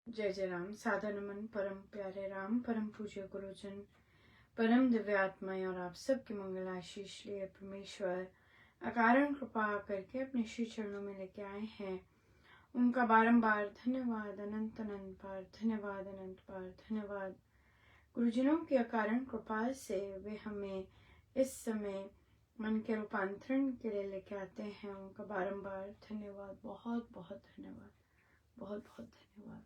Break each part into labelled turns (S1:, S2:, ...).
S1: जय जय राम। साधा नमन परम प्यारे राम, परम पूज्य गुरुजन, परम दिव्य आत्माएं और आप सबके मंगल आशीष लिए परमेश्वर अकारण कृपा करके अपने श्री चरणों में लेके आए हैं। उनका बारंबार धन्यवाद, अनंत अनंत बार धन्यवाद, अनंत बार धन्यवाद। गुरुजनों की अकारण कृपा से वे हमें इस समय मन के रूपांतरण के लिए लेके आते हैं। उनका बारंबार धन्यवाद, बहुत बहुत धन्यवाद, बहुत बहुत धन्यवाद।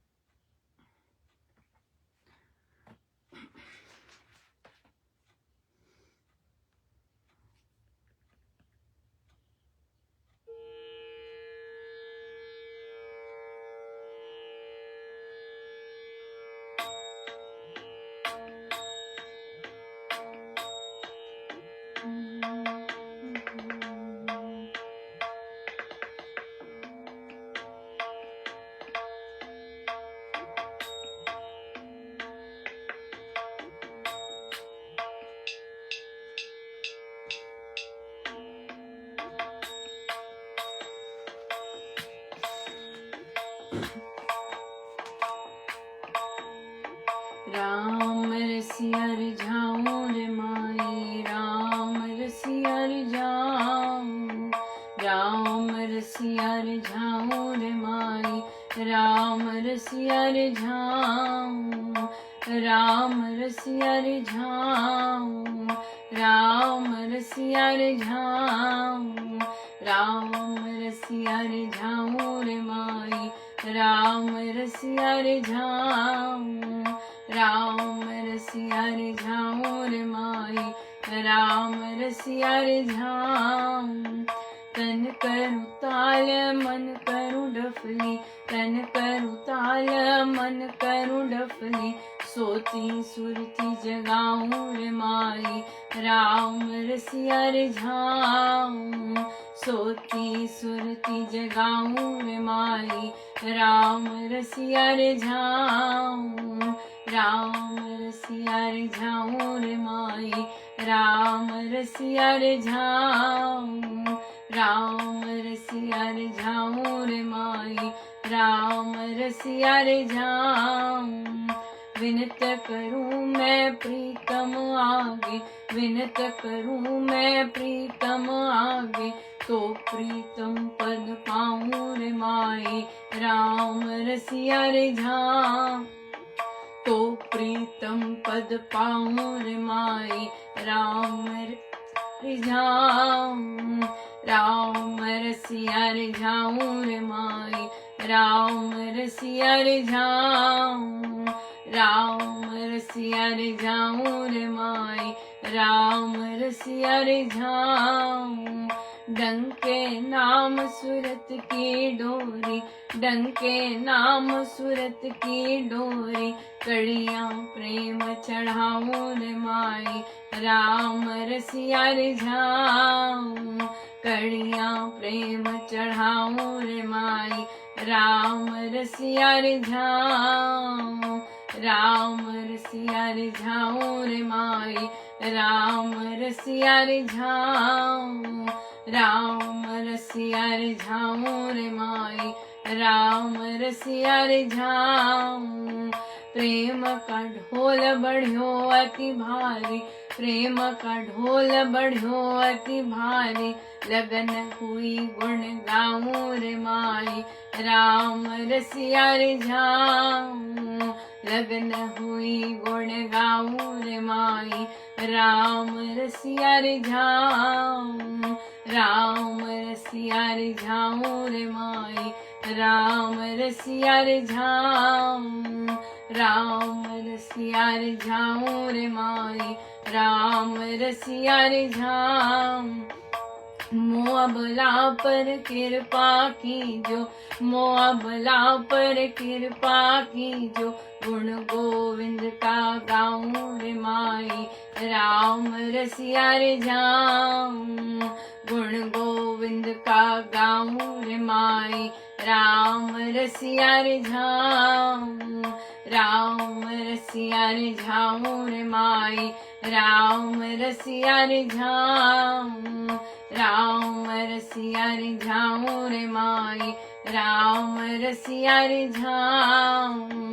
S1: राम रसिया रिझाऊं रे माई, राम रसिया रिझाऊं, राम रसिया रिझाऊं रे माई, राम रसिया रिझाऊं, राम रसिया रिझाऊं, राम रसिया रिझाऊं, राम रसिया रिझाऊं रे माई, राम रसिया रिझाऊं, राम रसिया रिझाऊं रे माई, राम रसिया रिझाऊं। तन करूं ताल मन करूं डफली, तन करूं ताल मन करूं डफली, सोती सुरती जगाऊं रे माई, राम रसिया रिझाऊं, सोती सुरती जगाऊं रे माई, राम रसिया रिझाऊं, राम रसिया रिझाऊं रे माई, राम रसिया रिझाऊं, राम रसिया रिझाऊं रे माई, राम रसिया रिझाऊं। विनत करूं मैं प्रीतम आगे, विनत करूं मैं प्रीतम आगे, तो प्रीतम पद पाऊं रे माई, राम रसिया रिझाऊं, तो प्रीतम पद पाऊं रे माई, राम रिझाऊं, राम रसिया रिझाऊं रे माई, राम रसिया रिझाऊं, राम रसिया रिझाऊं रे माई, राम रसिया रिझाऊं। डंके नाम सूरत की डोरी, डंके नाम सूरत की डोरी, कड़ियां प्रेम चढ़ाऊं रे माई, राम रसिया रिझाऊं, कड़ियां प्रेम चढ़ाऊं रे माई, राम रसिया रिझाऊं, राम रसिया रिझाऊं रे माई, राम रसिया रिझाऊं, राम रसिया रिझाऊं रे माई, राम रसिया रिझाऊं। प्रेम का ढोल बढ़ियो अति भारी, प्रेम का ढोल बढ़ियो अति भारी, लगन हुई गुण गाऊं रे माई, राम रसिया रिझाऊं, लगन हुई गुण गाऊं रे माई, राम रसिया रिझाऊं, राम रसिया रिझाऊं रे माई, राम रसिया रिझाऊं, राम रसिया रिझाऊं रे माई, राम रसिया रिझाऊं। मोह बला पर कृपा कीजो, मोह बला पर कृपा कीजो, गुण गोविंद का गाऊं रे माई, राम रसिया रिझाऊं, गुण गोविंद का गाऊं रे माई, राम रसिया रिझाऊं, राम रसिया रिझाऊं रे माई, राम रसिया रिझाऊं, राम रसिया रिझाऊं रे माई, राम रसिया रिझाऊं,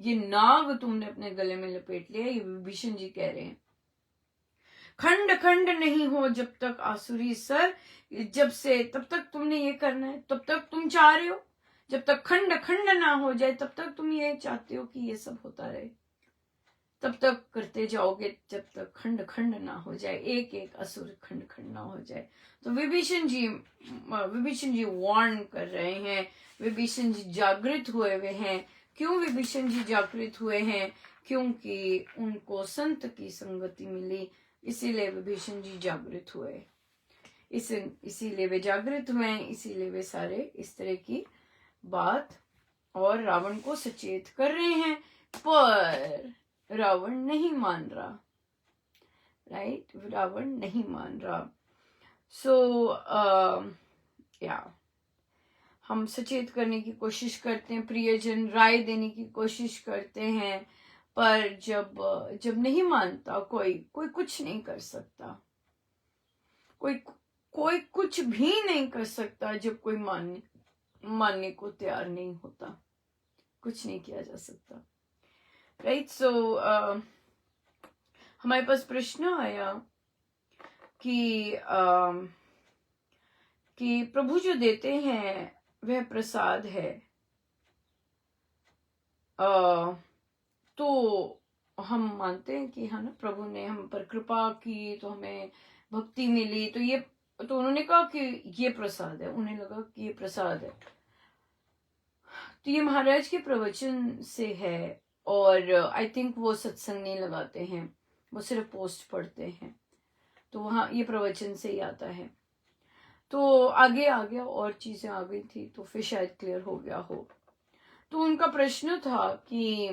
S1: ये नाग तुमने अपने गले में लपेट लिया, ये विभीषण जी कह रहे हैं। खंड खंड नहीं हो जब तक आसुरी सर, जब से तब तक तुमने ये करना है, तब तक तुम चाह रहे हो, जब तक खंड खंड ना हो जाए तब तक तुम ये चाहते हो कि ये सब होता रहे, तब तक करते जाओगे जब तक खंड खंड ना हो जाए, एक एक असुर खंड खंड ना हो जाए। तो विभीषण जी वार्न कर रहे हैं, विभीषण जी जागृत हुए हुए हैं। क्यों विभीषण जी जागृत हुए हैं? क्योंकि उनको संत की संगति मिली, इसीलिए विभीषण जी जागृत हुए, इसीलिए वे जागृत हुए, इसीलिए वे सारे इस तरह की बात और रावण को सचेत कर रहे हैं। पर रावण नहीं मान रहा, राइट? रावण नहीं मान रहा। हम सचेत करने की कोशिश करते हैं, प्रियजन राय देने की कोशिश करते हैं, पर जब नहीं मानता कोई कुछ नहीं कर सकता, कोई कुछ भी नहीं कर सकता। जब कोई मानने को तैयार नहीं होता, कुछ नहीं किया जा सकता, राइट? सो हमारे पास प्रश्न आया कि प्रभु जो देते हैं वह प्रसाद है, तो हम मानते हैं कि हाँ ना, प्रभु ने हम पर कृपा की तो हमें भक्ति मिली, तो उन्होंने कहा कि ये प्रसाद है, उन्हें लगा कि ये प्रसाद है। तो ये महाराज के प्रवचन से है, और आई थिंक वो सत्संग नहीं लगाते हैं, वो सिर्फ पोस्ट पढ़ते हैं, तो वहाँ ये प्रवचन से ही आता है। तो आगे और चीजें आ गई थी, तो फिर शायद क्लियर हो गया हो। तो उनका प्रश्न था कि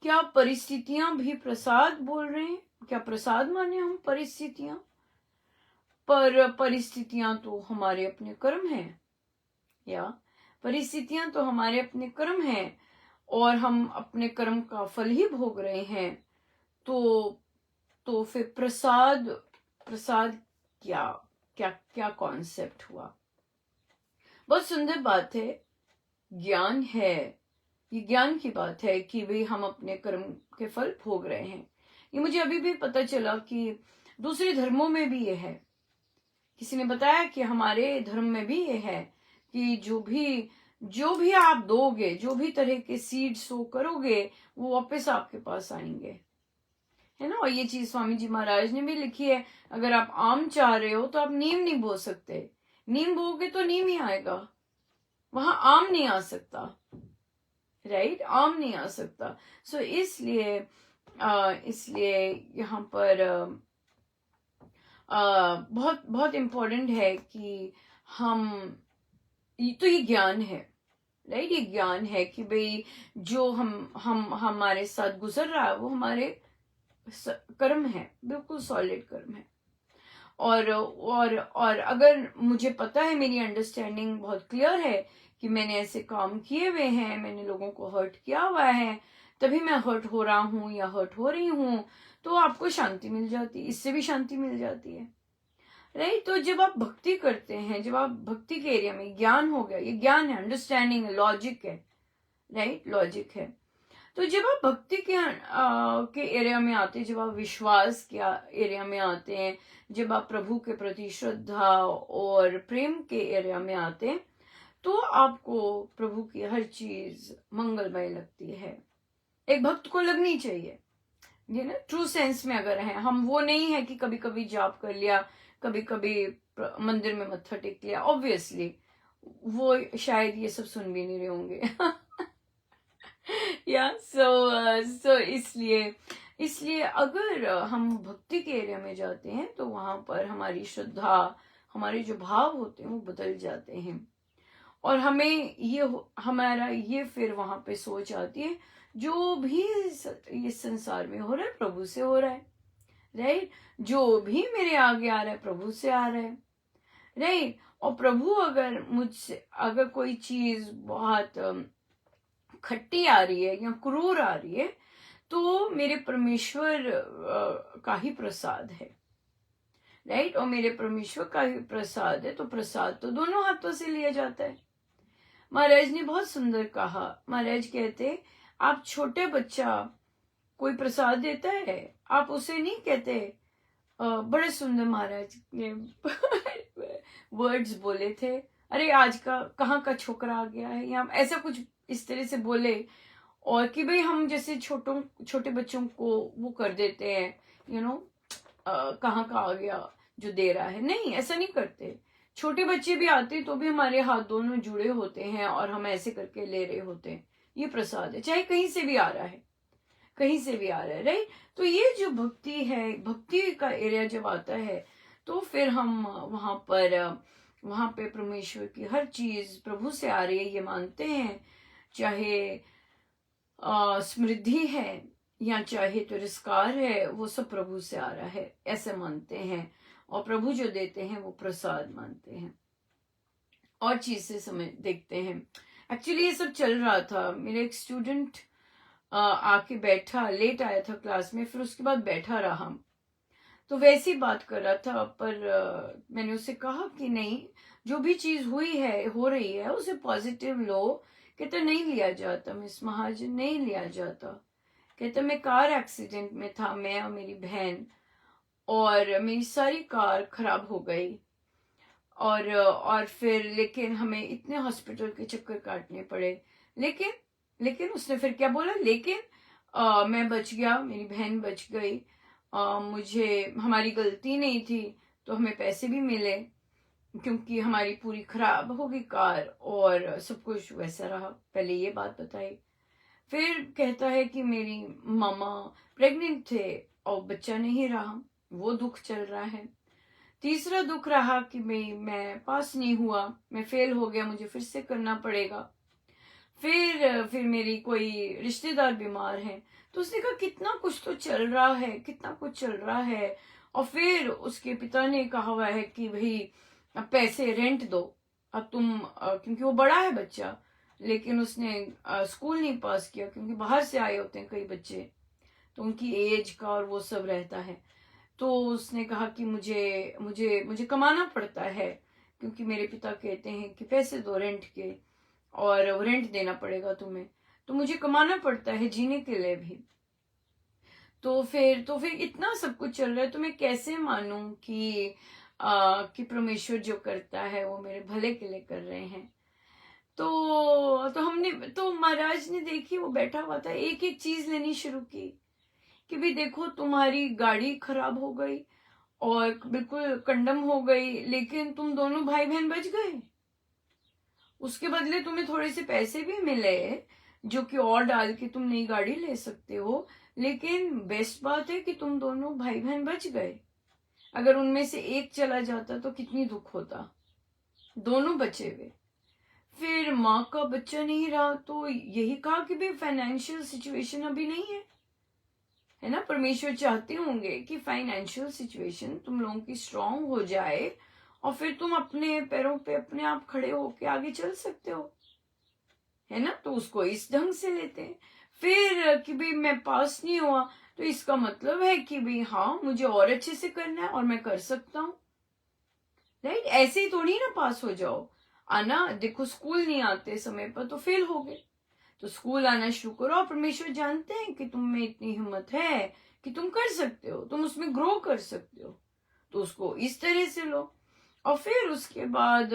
S1: क्या परिस्थितियां भी प्रसाद बोल रहे हैं? क्या प्रसाद माने हम परिस्थितियां? पर परिस्थितियां तो हमारे अपने कर्म हैं, या परिस्थितियां तो हमारे अपने कर्म हैं, और हम अपने कर्म का फल ही भोग रहे हैं। तो फिर प्रसाद क्या कॉन्सेप्ट हुआ? बहुत सुंदर बात है, ज्ञान है, ये ज्ञान की बात है कि भाई हम अपने कर्म के फल भोग रहे हैं। ये मुझे अभी भी पता चला कि दूसरे धर्मों में भी ये है। किसी ने बताया कि हमारे धर्म में भी ये है कि जो भी आप दोगे, जो भी तरह के सीड सो करोगे, वो वापस आपके पास आएंगे, है ना? और ये चीज स्वामी जी महाराज ने भी लिखी है। अगर आप आम चाह रहे हो तो आप नीम नहीं बो सकते, नीम बोगे तो नीम ही आएगा, वहां आम नहीं आ सकता, राइट? आम नहीं आ सकता। सो इसलिए यहाँ पर बहुत बहुत इम्पोर्टेंट है कि तो ये ज्ञान है, राइट? ये ज्ञान है कि भाई जो हम हमारे साथ गुजर रहा है वो हमारे कर्म है, बिल्कुल सॉलिड कर्म है। और अगर मुझे पता है, मेरी अंडरस्टैंडिंग बहुत क्लियर है कि मैंने ऐसे काम किए हुए हैं, मैंने लोगों को हर्ट किया हुआ है, तभी मैं हर्ट हो रहा हूं या हर्ट हो रही हूं, तो आपको शांति मिल जाती है, इससे भी शांति मिल जाती है, राइट? तो जब आप भक्ति करते हैं, जब आप भक्ति के एरिया में, ज्ञान हो गया, ये ज्ञान है, अंडरस्टैंडिंग है, लॉजिक है, राइट? लॉजिक है। तो जब आप भक्ति के एरिया में आते हैं, जब आप विश्वास के एरिया में आते हैं, जब आप प्रभु के प्रति श्रद्धा और प्रेम के एरिया में आते हैं, तो आपको प्रभु की हर चीज मंगलमय लगती है। एक भक्त को लगनी चाहिए, ये ना ट्रू सेंस में अगर है। हम वो नहीं है कि कभी कभी जाप कर लिया, कभी कभी मंदिर में मत्था टेक लिया, ऑब्वियसली वो शायद ये सब सुन भी नहीं रहे होंगे या सो इसलिए अगर हम भक्ति के एरिया में जाते हैं तो वहां पर हमारी श्रद्धा, हमारे जो भाव होते हैं वो बदल जाते हैं, और हमारा ये फिर वहां पे सोच आती है, जो भी ये संसार में हो रहा है प्रभु से हो रहा है, राइट? जो भी मेरे आगे आ रहा है प्रभु से आ रहा है, राइट? और प्रभु अगर कोई चीज बहुत खट्टी आ रही है या क्रूर आ रही है, तो मेरे परमेश्वर का ही प्रसाद है, राइट? और मेरे परमेश्वर का ही प्रसाद है, तो प्रसाद तो दोनों हाथों से लिया जाता है। महाराज ने बहुत सुंदर कहा, महाराज कहते आप छोटे बच्चा कोई प्रसाद देता है, आप उसे नहीं कहते बड़े सुंदर महाराज ने वर्ड्स बोले थे, अरे आज का कहाँ का छोकरा आ गया है, या ऐसा कुछ इस तरह से बोले, और कि भाई हम जैसे छोटे बच्चों को वो कर देते हैं, कहाँ का आ गया जो दे रहा है। नहीं, ऐसा नहीं करते। छोटे बच्चे भी आते तो भी हमारे हाथ दोनों जुड़े होते हैं और हम ऐसे करके ले रहे होते हैं। ये प्रसाद है, चाहे कहीं से भी आ रहा है, कहीं से भी आ रहा है, राइट। तो ये जो भक्ति है, भक्ति का एरिया जब आता है तो फिर हम वहां पे परमेश्वर की हर चीज प्रभु से आ रही है ये मानते हैं, चाहे समृद्धि है या चाहे तिरस्कार है, वो सब प्रभु से आ रहा है, ऐसे मानते हैं। और प्रभु जो देते हैं वो प्रसाद मानते हैं और चीज से समझ देखते हैं। एक्चुअली ये सब चल रहा था, मेरे एक स्टूडेंट आके बैठा, लेट आया था क्लास में, फिर उसके बाद बैठा रहा, तो वैसी बात कर रहा था, पर मैंने उसे कहा कि नहीं, जो भी चीज हुई है, हो रही है, उसे पॉजिटिव लो। कहता नहीं लिया जाता मिस महाजन, नहीं लिया जाता। कहता मैं कार एक्सीडेंट में था, मैं और मेरी बहन, और मेरी सारी कार खराब हो गई, और फिर लेकिन हमें इतने हॉस्पिटल के चक्कर काटने पड़े, लेकिन उसने फिर क्या बोला, लेकिन मैं बच गया, मेरी बहन बच गई, मुझे, हमारी गलती नहीं थी, तो हमें पैसे भी मिले, क्योंकि हमारी पूरी खराब हो गई कार और सब कुछ वैसा रहा। पहले ये बात बताई। फिर कहता है कि मेरी मामा प्रेग्नेंट थे और बच्चा नहीं रहा, वो दुख चल रहा है। तीसरा दुख रहा कि मैं पास नहीं हुआ, मैं फेल हो गया, मुझे फिर से करना पड़ेगा। फिर मेरी कोई रिश्तेदार बीमार है, तो उसने कहा कितना कुछ तो चल रहा है, कितना कुछ चल रहा है। और फिर उसके पिता ने कहा हुआ है कि भाई अब पैसे रेंट दो, अब तुम, क्योंकि वो बड़ा है बच्चा, लेकिन उसने स्कूल नहीं पास किया, क्योंकि बाहर से आए होते हैं कई बच्चे, तो उनकी एज का और वो सब रहता है। तो उसने कहा कि मुझे मुझे मुझे कमाना पड़ता है, क्योंकि मेरे पिता कहते हैं कि पैसे दो रेंट के, और रेंट देना पड़ेगा तुम्हें, तो मुझे कमाना पड़ता है जीने के लिए भी। तो फिर इतना सब कुछ चल रहा है, तो मैं कैसे मानूं कि परमेश्वर जो करता है वो मेरे भले के लिए कर रहे हैं। तो महाराज ने, देखी, वो बैठा हुआ था, एक एक चीज लेनी शुरू की कि भाई देखो तुम्हारी गाड़ी खराब हो गई और बिल्कुल कंडम हो गई, लेकिन तुम दोनों भाई बहन बच गए, उसके बदले तुम्हें थोड़े से पैसे भी मिले जो कि और डाल के तुम नई गाड़ी ले सकते हो, लेकिन बेस्ट बात है कि तुम दोनों भाई बहन बच गए। अगर उनमें से एक चला जाता तो कितनी दुख होता, दोनों बचे हुए। फिर माँ का बच्चा नहीं रहा, तो यही कहा कि भाई फाइनेंशियल सिचुएशन अभी नहीं है ना, परमेश्वर चाहते होंगे कि फाइनेंशियल सिचुएशन तुम लोगों की स्ट्रांग हो जाए और फिर तुम अपने पैरों पे अपने आप खड़े होके आगे चल सकते हो, है ना। तो उसको इस ढंग से लेते हैं। फिर कि भाई मैं पास नहीं हुआ, तो इसका मतलब है कि भाई हाँ, मुझे और अच्छे से करना है और मैं कर सकता हूँ, राइट। ऐसे ही थोड़ी ना पास हो जाओ। आना, देखो स्कूल नहीं आते समय पर तो फेल हो गए, तो स्कूल आना शुरू करो, और परमेश्वर जानते हैं कि तुम में इतनी हिम्मत है कि तुम कर सकते हो, तुम उसमें ग्रो कर सकते हो, तो उसको इस तरह से लो। और फिर उसके बाद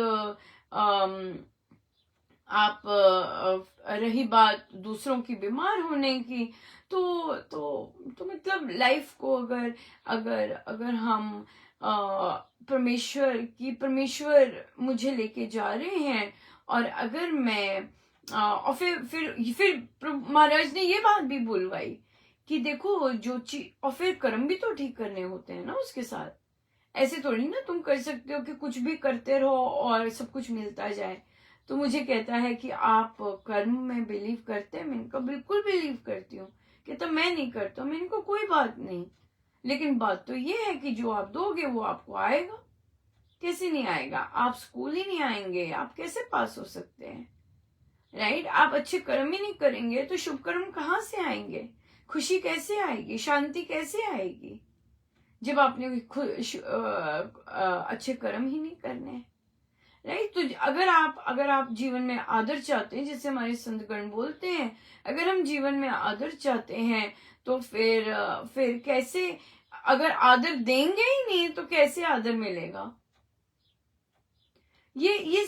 S1: आप रही बात दूसरों की बीमार होने की, तो मतलब लाइफ को अगर अगर अगर हम परमेश्वर मुझे लेके जा रहे हैं, और अगर मैं और फिर महाराज ने ये बात भी बोलवाई कि देखो जो चीज, और फिर कर्म भी तो ठीक करने होते हैं ना उसके साथ। ऐसे थोड़ी ना तुम कर सकते हो कि कुछ भी करते रहो और सब कुछ मिलता जाए। तो मुझे कहता है कि आप कर्म में बिलीव करते हैं? मैंने कहा बिल्कुल बिलीव करती हूँ। कहता मैं नहीं करता। मैंने कहा कोई बात नहीं, लेकिन बात तो ये है कि जो आप दोगे वो आपको आएगा। कैसे नहीं आएगा? आप स्कूल ही नहीं आएंगे, आप कैसे पास हो सकते हैं, राइट। आप अच्छे कर्म ही नहीं करेंगे तो शुभ कर्म कहाँ से आएंगे? खुशी कैसे आएगी? शांति कैसे आएगी जब आपने अच्छे कर्म ही नहीं करने हैं, राइट। तो अगर आप जीवन में आदर चाहते हैं, जैसे हमारे संतगण बोलते हैं, अगर हम जीवन में आदर चाहते हैं तो फिर कैसे, अगर आदर देंगे ही नहीं तो कैसे आदर मिलेगा? ये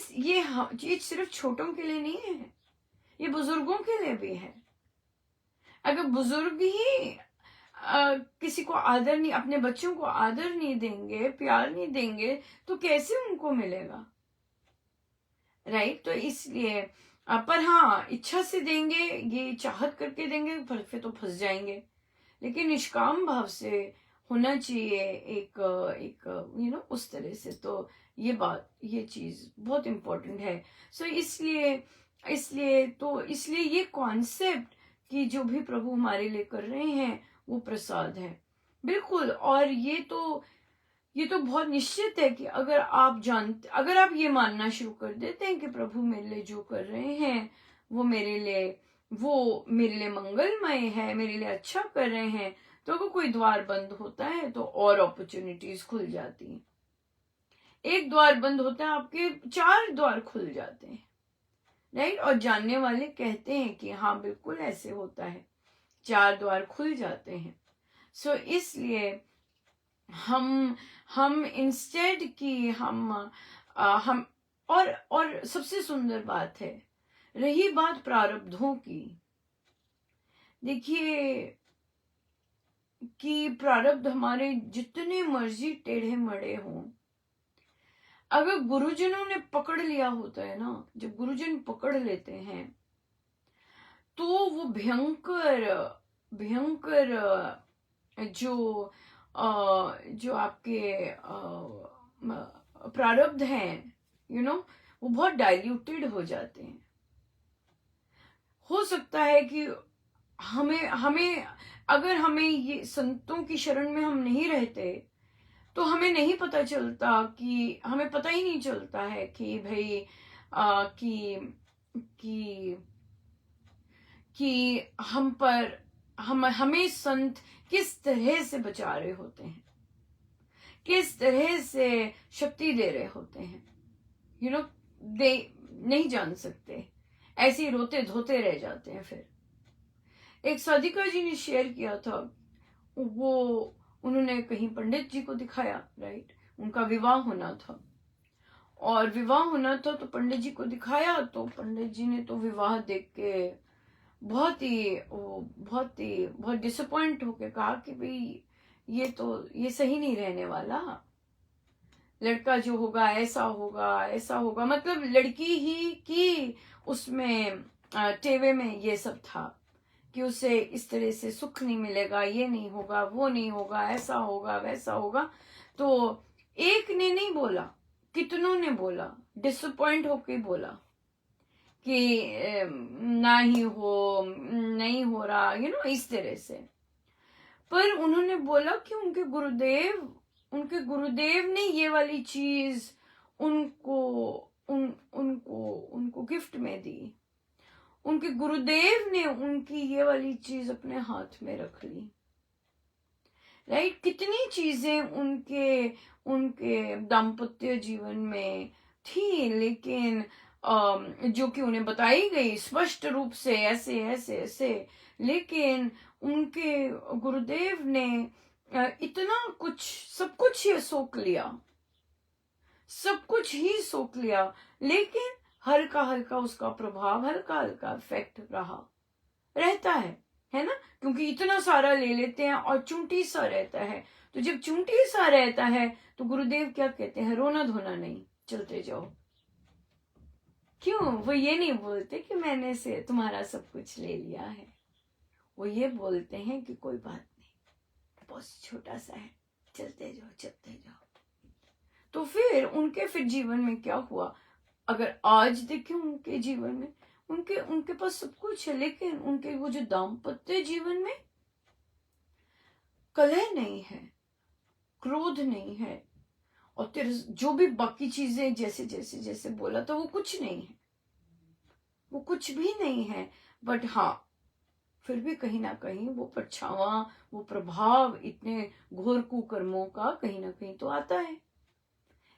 S1: सिर्फ छोटों के लिए नहीं है, ये बुजुर्गों के लिए भी है। अगर बुजुर्ग ही किसी को आदर नहीं, अपने बच्चों को आदर नहीं देंगे, प्यार नहीं देंगे, तो कैसे उनको मिलेगा? राइट। तो इसलिए पर हाँ, इच्छा से देंगे, ये चाहत करके देंगे, फिर तो फंस जाएंगे। लेकिन निष्काम भाव से होना चाहिए, एक एक उस तरह से। तो ये चीज बहुत इंपॉर्टेंट है। सो इसलिए ये कॉन्सेप्ट कि जो भी प्रभु हमारे लिए कर रहे हैं वो प्रसाद है, बिल्कुल। और ये तो बहुत निश्चित है कि अगर आप ये मानना शुरू कर देते हैं कि प्रभु मेरे लिए जो कर रहे हैं वो मेरे लिए मंगलमय है, मेरे लिए अच्छा कर रहे हैं, तो अगर कोई द्वार बंद होता है तो और अपॉर्चुनिटीज खुल जाती हैं। एक द्वार बंद होता है, आपके 4 द्वार खुल जाते हैं, राइट। और जानने वाले कहते हैं कि हाँ, बिल्कुल ऐसे होता है, 4 द्वार खुल जाते हैं। सो इसलिए हम इंस्टेड कि हम और सबसे सुंदर बात है, रही बात प्रारब्धों की, देखिए कि प्रारब्ध हमारे जितने मर्जी टेढ़े मड़े हों, अगर गुरुजनों ने पकड़ लिया होता है ना, जब गुरुजन पकड़ लेते हैं तो वो भयंकर भयंकर जो आपके प्रारब्ध हैं, वो बहुत डाइल्यूटेड हो जाते हैं। हो सकता है कि हमें अगर हमें ये संतों की शरण में हम नहीं रहते तो हमें नहीं पता चलता, कि हमें पता ही नहीं चलता है कि भाई कि कि हमें संत किस तरह से बचा रहे होते हैं, किस तरह से शक्ति दे रहे होते हैं, दे नहीं जान सकते, ऐसे ही रोते धोते रह जाते हैं। फिर एक साधिका जी ने शेयर किया था, उन्होंने कहीं पंडित जी को दिखाया, राइट। उनका विवाह होना था, और विवाह होना था तो पंडित जी को दिखाया, तो पंडित जी ने तो विवाह देख के बहुत डिसअपॉइंट होके कहा कि भाई ये सही नहीं रहने वाला, लड़का जो होगा ऐसा होगा ऐसा होगा, मतलब लड़की ही की उसमें टेवे में ये सब था कि उसे इस तरह से सुख नहीं मिलेगा, ये नहीं होगा, वो नहीं होगा, ऐसा होगा वैसा होगा। तो एक ने नहीं बोला, कितनों ने बोला, डिसअपॉइंट होके बोला कि ना ही हो, नहीं हो रहा, इस तरह से। पर उन्होंने बोला कि उनके गुरुदेव ने ये वाली चीज उनको गिफ्ट में दी। उनके गुरुदेव ने उनकी ये वाली चीज अपने हाथ में रख ली, राइट। कितनी चीजें उनके दाम्पत्य जीवन में थी, लेकिन जो कि उन्हें बताई गई स्पष्ट रूप से, ऐसे ऐसे ऐसे, लेकिन उनके गुरुदेव ने इतना कुछ, सब कुछ ही सोख लिया, सब कुछ ही सोख लिया, लेकिन हल्का हल्का उसका प्रभाव, हल्का हल्का इफेक्ट रहता है ना, क्योंकि इतना सारा ले लेते हैं और चूंटी सा रहता है। तो जब चूंटी सा रहता है तो गुरुदेव क्या कहते हैं, रोना धोना नहीं, चलते जाओ। क्यों? वो ये नहीं बोलते कि मैंने से तुम्हारा सब कुछ ले लिया है, वो ये बोलते हैं कि कोई बात नहीं, बहुत छोटा सा है, चलते जाओ चलते जाओ। तो फिर जीवन में क्या हुआ, अगर आज देखें उनके जीवन में, उनके पास सब कुछ है, लेकिन उनके वो जो दाम्पत्य जीवन में कलह नहीं है, क्रोध नहीं है, और जो भी बाकी चीजें जैसे जैसे जैसे बोला था, वो कुछ नहीं है, वो कुछ भी नहीं है। बट हाँ, फिर भी कहीं ना कहीं वो परछावा, वो प्रभाव इतने घोर कुकर्मों का कहीं ना कहीं तो आता है,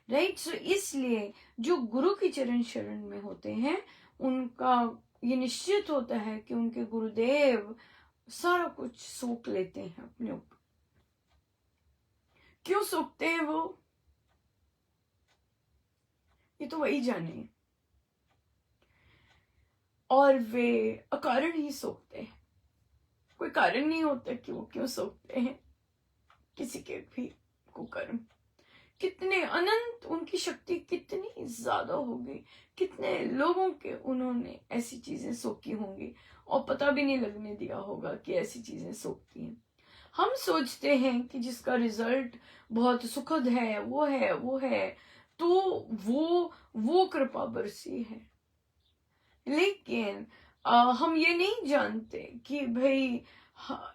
S1: राइट। सो इसलिए जो गुरु की चरण शरण में होते हैं उनका ये निश्चित होता है कि उनके गुरुदेव सारा कुछ सोख लेते हैं अपने ऊपर। क्यों सोखते हैं वो, ये तो वही जाने, और वे अकारण ही सोखते हैं, कोई कारण नहीं होता कि वो क्यों सोखते हैं। किसी के भी कुकर्म कितने अनंत, उनकी शक्ति कितनी ज्यादा होगी, कितने लोगों के उन्होंने ऐसी चीजें सोखी होंगी और पता भी नहीं लगने दिया होगा कि ऐसी चीजें सोखती हैं। हम सोचते हैं कि जिसका रिजल्ट बहुत सुखद है वो है, तो वो कृपा बरसी है। लेकिन हम ये नहीं जानते कि भाई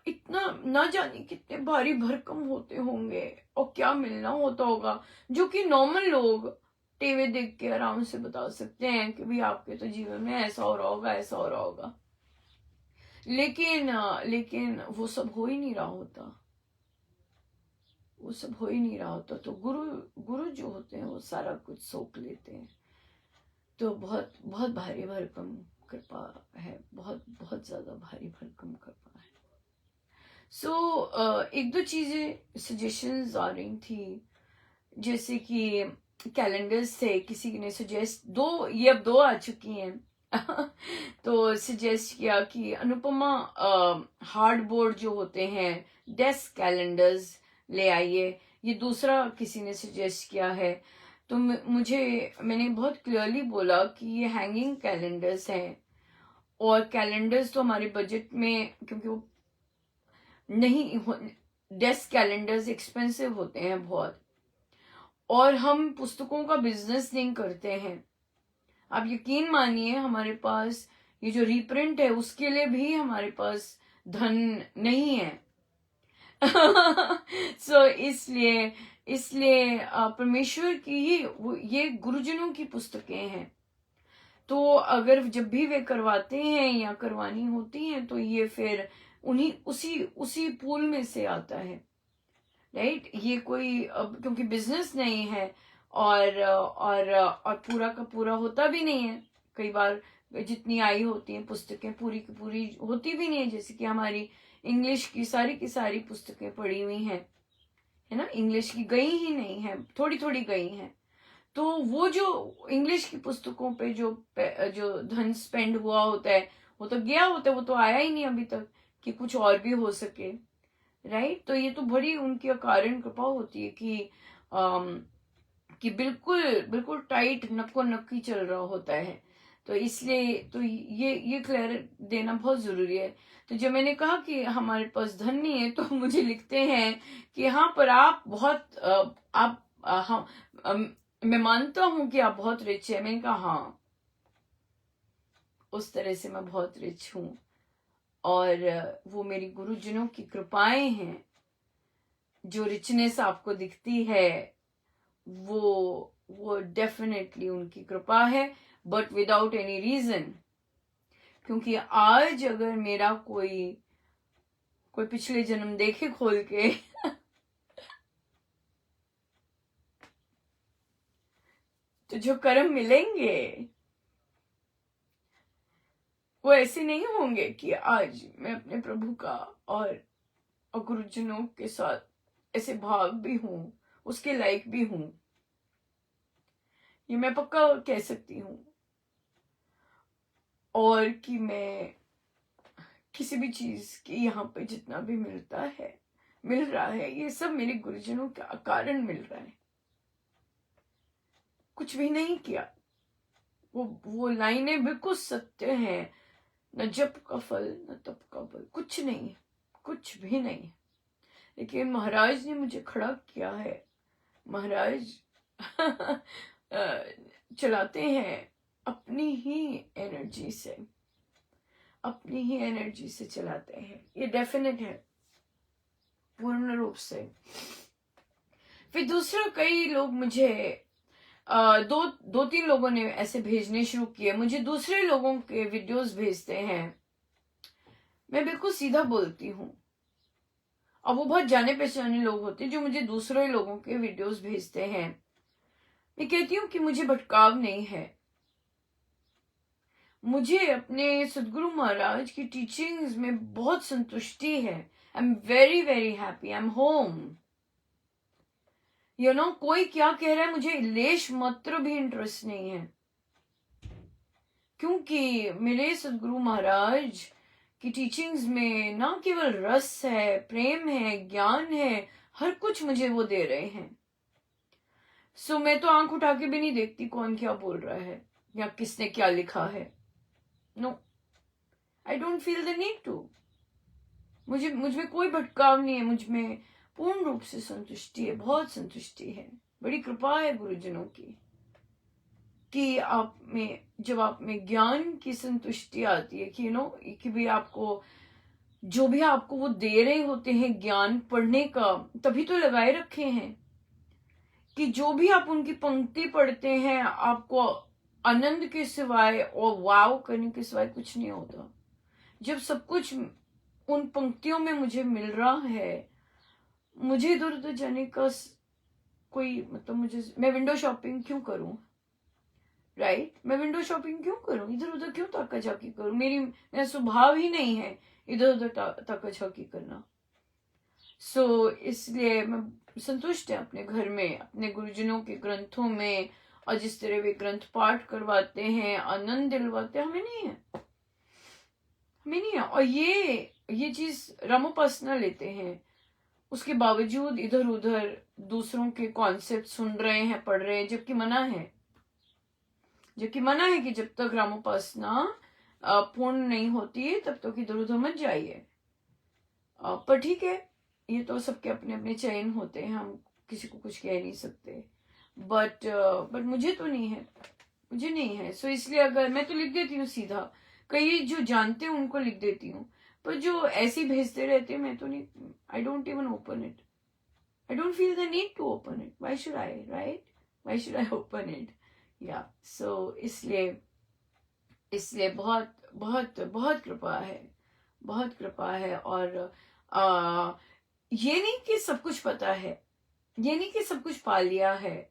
S1: इतना ना जाने कितने भारी भरकम होते होंगे और क्या मिलना होता होगा, जो कि नॉर्मल लोग टीवी देख के आराम से बता सकते हैं कि भाई आपके तो जीवन में ऐसा हो रहा होगा, ऐसा हो रहा होगा। लेकिन वो सब हो ही नहीं रहा होता, वो सब हो ही नहीं रहा होता। तो गुरु गुरु जो होते हैं वो सारा कुछ सोख लेते हैं। तो बहुत बहुत भारी भरकम कृपा है, बहुत बहुत ज्यादा भारी भरकम कृपा है। एक दो चीजें सजेशंस आ रही थी, जैसे कि कैलेंडर्स थे, किसी ने सजेस्ट, ये अब 2 आ चुकी हैं तो सजेस्ट किया कि अनुपमा हार्डबोर्ड जो होते हैं डेस्क कैलेंडर्स ले आइए। ये दूसरा किसी ने सजेस्ट किया है। तो मैंने बहुत क्लियरली बोला कि ये हैंगिंग कैलेंडर्स हैं, और कैलेंडर्स तो हमारे बजट में, क्योंकि वो नहीं, डेस्क कैलेंडर्स एक्सपेंसिव होते हैं बहुत, और हम पुस्तकों का बिजनेस नहीं करते हैं। आप यकीन मानिए हमारे पास ये जो रीप्रिंट है उसके लिए भी हमारे पास धन नहीं है इसलिए इसलिए परमेश्वर की ये गुरुजनों की पुस्तकें हैं। तो अगर जब भी वे करवाते हैं या करवानी होती हैं तो ये फिर उन्हीं उसी उसी पूल में से आता है, राइट। ये कोई अब क्योंकि बिजनेस नहीं है, और पूरा का पूरा होता भी नहीं है। कई बार जितनी आई होती हैं पुस्तकें पूरी की पूरी होती भी नहीं है। जैसे कि हमारी इंग्लिश की सारी पुस्तकें पड़ी हुई हैं, है ना, इंग्लिश की गई ही नहीं है, थोड़ी थोड़ी गई हैं। तो वो जो इंग्लिश की पुस्तकों पे जो धन स्पेंड हुआ होता है वो तो गया होता है, वो तो आया ही नहीं अभी तक कि कुछ और भी हो सके, राइट। तो ये तो बड़ी उनकी अकारण कृपा होती है कि बिल्कुल बिल्कुल टाइट नको नक्की चल रहा होता है। तो इसलिए तो ये क्लियर देना बहुत जरूरी है। तो जब मैंने कहा कि हमारे पास धन नहीं है, तो मुझे लिखते हैं कि हाँ पर आप बहुत आप हाँ, मैं मानता हूं कि आप बहुत रिच है। मैंने कहा हाँ, उस तरह से मैं बहुत रिच हूं, और वो मेरी गुरुजनों की कृपाएं हैं। जो रिचनेस आपको दिखती है वो डेफिनेटली उनकी कृपा है, बट विदाउट एनी रीजन। क्योंकि आज अगर मेरा कोई पिछले जन्म देखे खोल के तो जो कर्म मिलेंगे वो ऐसे नहीं होंगे कि आज मैं अपने प्रभु का और गुरुजनों के साथ ऐसे भाग भी हूं, उसके लायक भी हूं, ये मैं पक्का कह सकती हूं। और कि मैं किसी भी चीज की यहाँ पे जितना भी मिल रहा है ये सब मेरे गुरुजनों के कारण मिल रहा है। कुछ भी नहीं किया। वो लाइनें बिल्कुल सत्य हैं। न जप का फल न तप का बल, कुछ नहीं है, कुछ भी नहीं है। लेकिन महाराज ने मुझे खड़ा किया है। महाराज चलाते हैं अपनी ही एनर्जी से, अपनी ही एनर्जी से चलाते हैं, ये डेफिनेट है पूर्ण रूप से। फिर दूसरा, कई लोग मुझे दो तीन लोगों ने ऐसे भेजने शुरू किए, मुझे दूसरे लोगों के वीडियोस भेजते हैं। मैं बिल्कुल सीधा बोलती हूँ, और वो बहुत जाने पहचाने लोग होते हैं जो मुझे दूसरे लोगों के वीडियोस भेजते हैं। मैं कहती हूँ कि मुझे भटकाव नहीं है, मुझे अपने सदगुरु महाराज की टीचिंग्स में बहुत संतुष्टि है। I am very very happy, I am home. You know, कोई क्या कह रहा है मुझे लेश मात्र भी इंटरेस्ट नहीं है, क्योंकि मेरे सदगुरु महाराज की टीचिंग्स में ना केवल रस है, प्रेम है, ज्ञान है, हर कुछ मुझे वो दे रहे हैं। सो मैं तो आंख उठा के भी नहीं देखती कौन क्या बोल रहा है या किसने क्या लिखा है। No, I don't feel the need to. मुझ में कोई भटकाव नहीं है, मुझ में पूर्ण रूप से संतुष्टि है, बहुत संतुष्टि है। बड़ी कृपा है गुरुजनों की कि आप में, जब आप में ज्ञान की संतुष्टि आती है कि यू नो कि भी आपको जो भी आपको वो दे रहे होते हैं ज्ञान पढ़ने का, तभी तो लगाए रखे हैं कि जो भी आप उनकी पंक्ति पढ़ते हैं आपको आनंद के सिवाय और वाव करने के सिवाय कुछ नहीं होता। जब सब कुछ उन पंक्तियों में मुझे मिल रहा है, मुझे इधर उधर जाने का कोई मतलब, मैं विंडो शॉपिंग क्यों करूं, राइट? मैं विंडो शॉपिंग क्यों करूं, इधर उधर क्यों ताका झाकी करूं? मेरा स्वभाव ही नहीं है इधर उधर ताका झाकी करना। सो इसलिए मैं संतुष्ट है अपने घर में, अपने गुरुजनों के ग्रंथों में, और जिस तरह वे ग्रंथ पाठ करवाते हैं, आनंद दिलवाते हैं, हमें नहीं है, हमें नहीं है। और ये चीज रामोपासना लेते हैं, उसके बावजूद इधर उधर दूसरों के कॉन्सेप्ट सुन रहे हैं, पढ़ रहे हैं, जबकि मना है कि जब तक रामोपासना पूर्ण नहीं होती तब तक इधर उधर मत जाइए। पर ठीक है, ये तो सबके अपने अपने चयन होते हैं, हम किसी को कुछ कह नहीं सकते। बट मुझे तो नहीं है, मुझे नहीं है। सो इसलिए अगर मैं तो लिख देती हूँ सीधा, कई जो जानते हैं उनको लिख देती हूँ, पर जो ऐसे भेजते रहते हैं मैं तो नहीं, I don't even open it, I don't feel the need to open it. Why should I, right? Why should I open it? या सो इसलिए बहुत बहुत बहुत कृपा है, बहुत कृपा है। और ये नहीं कि सब कुछ पता है, ये नहीं कि सब कुछ पा लिया है,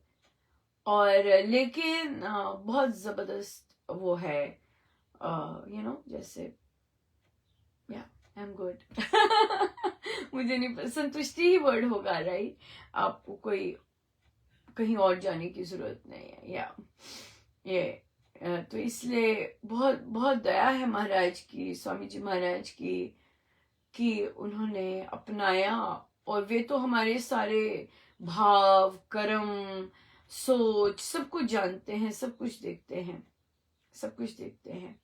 S1: और लेकिन बहुत जबरदस्त वो है, यू नो, जैसे या आई एम गुड। मुझे नहीं, संतुष्टि ही वर्ड होगा, राइट? आपको कोई कहीं और जाने की जरूरत नहीं है। या ये तो इसलिए बहुत बहुत दया है महाराज की, स्वामी जी महाराज की, कि उन्होंने अपनाया, और वे तो हमारे सारे भाव, कर्म, सोच सब कुछ जानते हैं, सब कुछ देखते हैं, सब कुछ देखते हैं।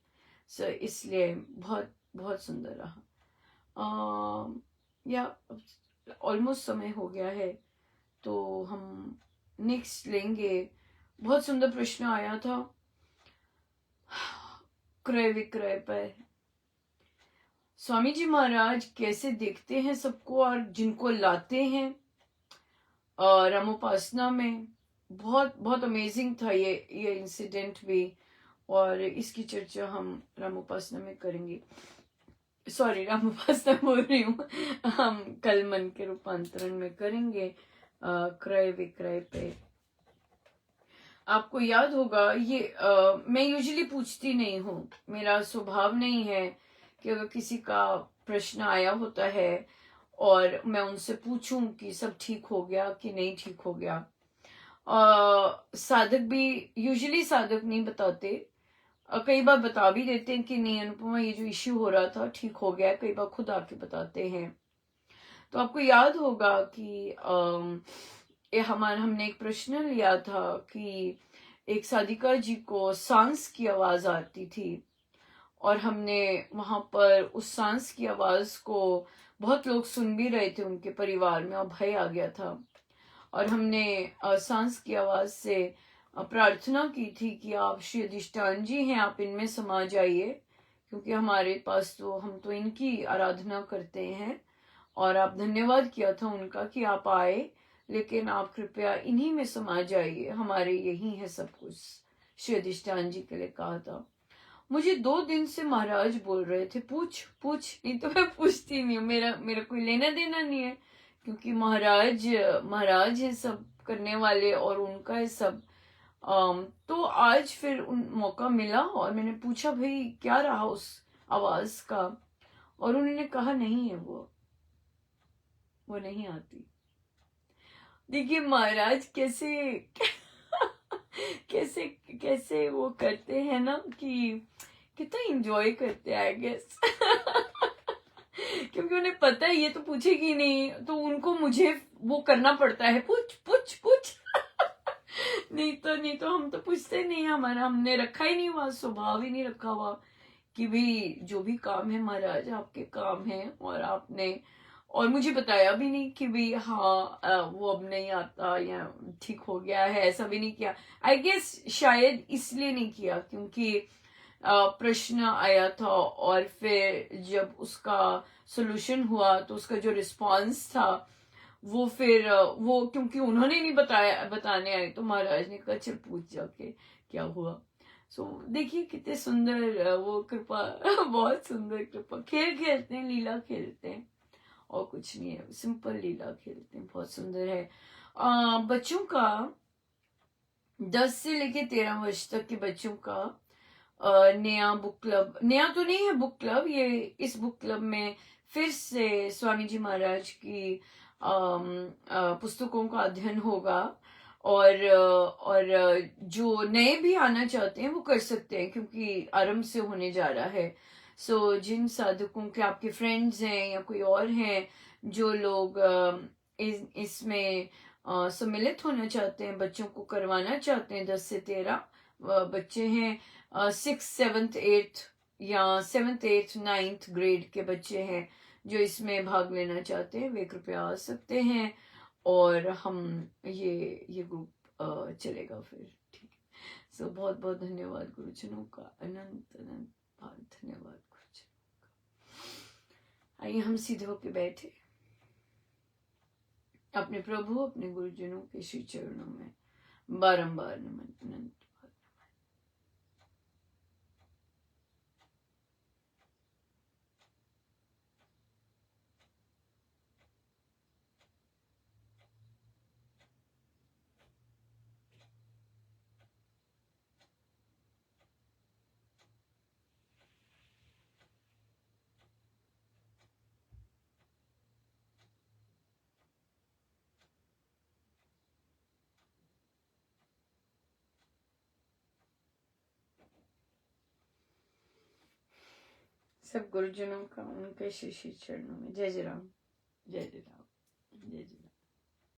S1: सो इसलिए बहुत बहुत सुंदर रहा। या ऑलमोस्ट समय हो गया है, तो हम नेक्स्ट लेंगे। बहुत सुंदर प्रश्न आया था क्रय विक्रय पर। स्वामी जी महाराज कैसे देखते हैं सबको, और जिनको लाते हैं रामोपासना में, बहुत बहुत अमेजिंग था ये इंसिडेंट भी, और इसकी चर्चा हम रामोपासना में करेंगे। सॉरी, रामोपासना बोल रही हूँ, हम कल मन के रूपांतरण में करेंगे क्रय विक्रय पे। आपको याद होगा ये मैं यूजुअली पूछती नहीं हूँ, मेरा स्वभाव नहीं है कि अगर किसी का प्रश्न आया होता है और मैं उनसे पूछूं कि सब ठीक हो गया कि नहीं ठीक हो गया। साधक भी यूजुअली साधक नहीं बताते, कई बार बता भी देते हैं कि नहीं अनुपमा, ये जो इश्यू हो रहा था ठीक हो गया, कई बार खुद आके बताते हैं। तो आपको याद होगा कि हमने एक प्रश्न लिया था कि एक साधिका जी को सांस की आवाज आती थी, और हमने वहां पर उस सांस की आवाज को बहुत लोग सुन भी रहे थे उनके परिवार में, और भय आ गया था। और हमने सांस की आवाज से प्रार्थना की थी कि आप श्री अधिष्ठान जी हैं, आप इनमें समा जाइए, क्योंकि हमारे पास तो, हम तो इनकी आराधना करते हैं। और आप धन्यवाद किया था उनका कि आप आए, लेकिन आप कृपया इन्हीं में समा जाइए, हमारे यही है सब कुछ, श्री अधिष्ठान जी के लिए कहा था। मुझे 2 दिन से महाराज बोल रहे थे पूछ पूछ, नहीं तो मैं पूछती नहीं हूँ, मेरा कोई लेना देना नहीं है, क्योंकि महाराज है सब करने वाले, और उनका है सब। तो आज फिर उन मौका मिला और मैंने पूछा भाई क्या रहा उस आवाज का, और उन्होंने कहा नहीं है वो नहीं आती। देखिए महाराज कैसे कैसे कैसे वो करते हैं ना कि कितना एंजॉय करते हैं आई गेस क्योंकि उन्हें पता है ये तो पूछेगी नहीं, तो उनको मुझे वो करना पड़ता है, पूछ पूछ पूछ नहीं तो हम तो पूछते नहीं, हमारा हमने रखा ही नहीं हुआ, स्वभाव ही नहीं रखा हुआ कि भाई जो भी काम है महाराज आपके काम है, और आपने और मुझे बताया भी नहीं कि भाई हाँ वो अब नहीं आता या ठीक हो गया है, ऐसा भी नहीं किया। आई गेस शायद इसलिए नहीं किया क्योंकि प्रश्न आया था, और फिर जब उसका सोल्यूशन हुआ तो उसका जो रिस्पांस था वो फिर वो क्योंकि उन्होंने नहीं बताया, बताने आए, तो महाराज ने कहा चल पूछ जाके क्या हुआ। सो देखिए कितने सुंदर वो कृपा बहुत सुंदर कृपा, खेल खेलते हैं, लीला खेलते हैं, और कुछ नहीं है, सिंपल लीला खेलते हैं, बहुत सुंदर है। बच्चों का 10 से लेके 13 वर्ष तक के बच्चों का नया बुक क्लब, नया तो नहीं है बुक क्लब, ये इस बुक क्लब में फिर से स्वामी जी महाराज की पुस्तकों का अध्ययन होगा, और जो नए भी आना चाहते हैं वो कर सकते हैं क्योंकि आरंभ से होने जा रहा है। सो जिन साधकों के आपके फ्रेंड्स हैं या कोई और हैं जो लोग इसमें सम्मिलित होना चाहते हैं, बच्चों को करवाना चाहते हैं, 10 से 13 बच्चे हैं, 6, 7, 8 या 7, 8, 9 ग्रेड के बच्चे हैं जो इसमें भाग लेना चाहते हैं, वे कृपया आ सकते हैं, और हम ये ग्रुप चलेगा फिर, ठीक है। सो बहुत बहुत धन्यवाद गुरुजनों का, अनंत अनंत धन्यवाद गुरुजनों का। आइए हम सीधे होके बैठे अपने प्रभु अपने गुरुजनों के श्री चरणों में बारंबार नमन अनंत। सब गुरुजनों का उनके श्री श्री चरणों में जय जय राम, जय जय राम, जय जय राम।